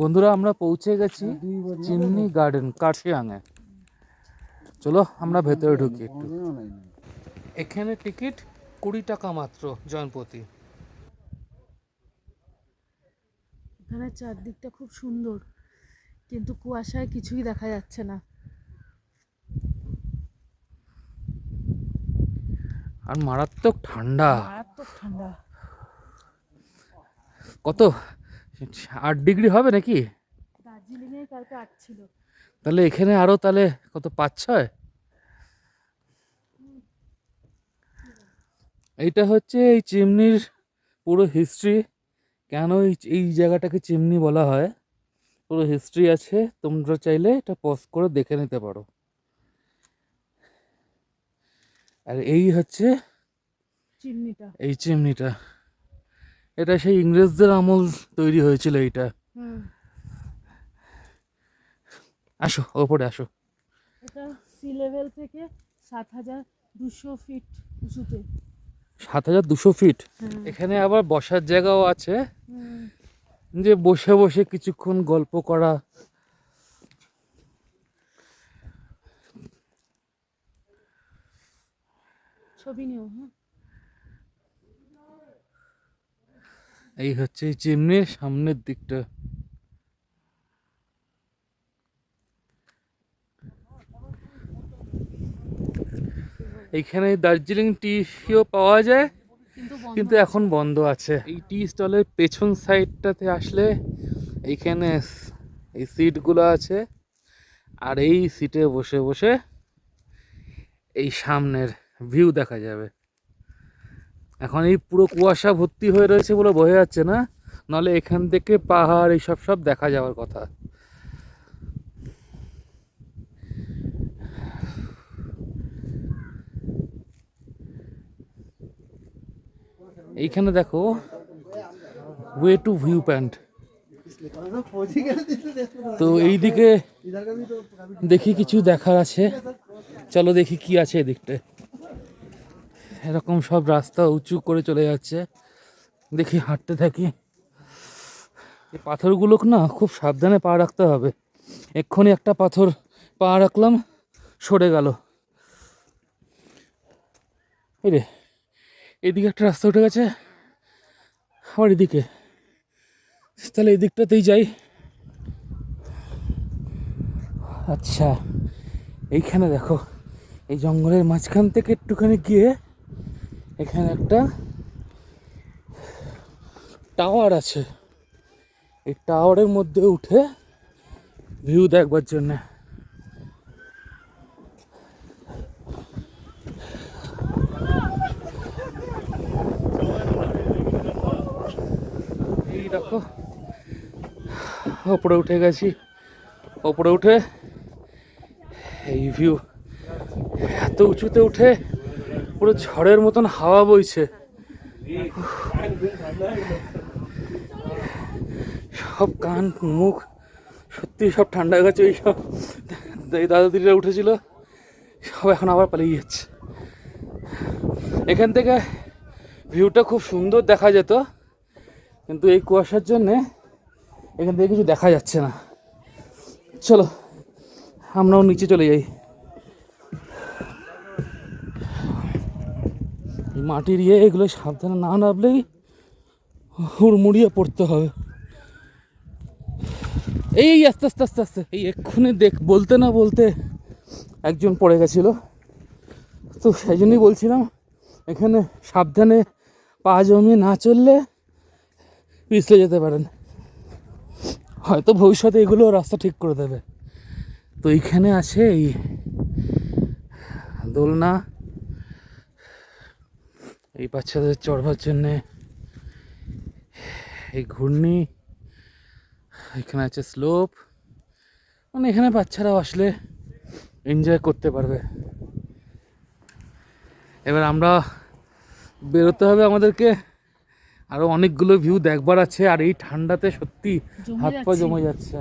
বন্ধুরা আমরা পৌঁছে গেছি চিমনি গার্ডেন কার্শিয়াংয়ে। চলো আমরা ভেতরে ঢুকি একটু। এখানে টিকিট 20 টাকা মাত্র জনপ্রতি। এখানে চারদিকটা খুব সুন্দর, কিন্তু কুয়াশায় কিছুই দেখা যাচ্ছে না। আর মারাত্মক ঠান্ডা। মারাত্মক ঠান্ডা। কত 8 ডিগ্রি হবে নাকি? দার্জিলিংয়ে কালকে 8 ছিল। তাহলে এখানে আরো তাহলে কত 5-6। এইটা হচ্ছে এই চিমনির পুরো হিস্ট্রি, কেন এই জায়গাটাকে চিমনি বলা হয় পুরো হিস্ট্রি আছে। তোমরা চাইলে এটা পজ করে দেখে নিতে পারো। আর এই হচ্ছে চিমনিটা। এই চিমনিটা, এটা সেই ইংরেজদের আমল তৈরি হয়েছিল এইটা। আসো ওপরে আসো। এটা সি লেভেল থেকে 7,200 ফিট উঁচুতে। 7,200 ফিট। এখানে আবার বসার জায়গাও আছে, যে বসে বসে কিছুক্ষণ গল্প করা। ছবি নিও। হ্যাঁ, এই হচ্ছে এই চিমনির সামনের দিকটা। এইখানে দার্জিলিং টিও পাওয়া যায়, কিন্তু এখন বন্ধ আছে। এই টি স্টলের পেছন সাইডটাতে আসলে এইখানে এই সিটগুলো আছে, আর এই সিটে বসে বসে এই সামনের ভিউ দেখা যাবে। এখন এই পুরো কুয়াশা ভর্তি হয়ে রয়েছে বলে বোঝা যাচ্ছে না, নাহলে এখান থেকে পাহাড় এইসব সব দেখা যাওয়ার কথা। এইখানে দেখো ওয়ে টু ভিউ পয়েন্ট। তো এইদিকে দেখি কিছু দেখার আছে, চলো দেখি কি আছে এদিকটায়। এরকম সব রাস্তা উঁচু করে চলে যাচ্ছে, দেখি হাঁটতে থাকি। এই পাথরগুলো না খুব সাবধানে পা রাখতে হবে। এক্ষুনি একটা পাথর পা রাখলাম, সরে গেল। এই রে, এদিকে একটা রাস্তা উঠে গেছে, আবার এদিকে। তাহলে এই দিকটাতেই যাই। আচ্ছা, এইখানে দেখো, এই জঙ্গলের মাঝখান থেকে একটুখানি গিয়ে এখানে একটা টাওয়ার আছে। এই টাওয়ারের মধ্যে উঠে ভিউ দেখবার জন্যে। এই দেখো ওপরে উঠে গেছি। ওপরে উঠে এই ভিউ, এত উঁচুতে উঠে পুরো ঝড়ের মতন হাওয়া বইছে। সব কান মুখ সত্যি সব ঠান্ডা হয়ে গেছে। ওই সব দাদা দিদিরা উঠেছিল, সব এখন আবার পালিয়ে যাচ্ছে। এখান থেকে ভিউটা খুব সুন্দর দেখা যেত, কিন্তু এই কুয়াশার জন্যে এখান থেকে কিছু দেখা যাচ্ছে না। চলো আমরাও নিচে চলে যাই। মাটির এগুলো সাবধানে না নামলেই হুড়মুড়িয়ে পড়তে হবে। এই আস্তে আস্তে আস্তে আস্তে, এই এক্ষুনি বলতে না বলতে একজন পড়ে গেছিল, তো সেই জন্যই বলছিলাম এখানে সাবধানে পা জমিয়ে না চললে পিছলে যেতে পারেন। হয়তো ভবিষ্যতে এগুলো রাস্তা ঠিক করে দেবে। তো এইখানে আছে এই দোলনা, এই বাচ্চাদের চড়বার জন্যে এই ঘূর্ণি, এখানে আছে স্লোপ, মানে এখানে বাচ্চারাও আসলে এনজয় করতে পারবে। এবার আমরা বেরোতে হবে আমাদেরকে, আরও অনেকগুলো ভিউ দেখবার আছে। আর এই ঠান্ডাতে সত্যি হাত পা জমে যাচ্ছে।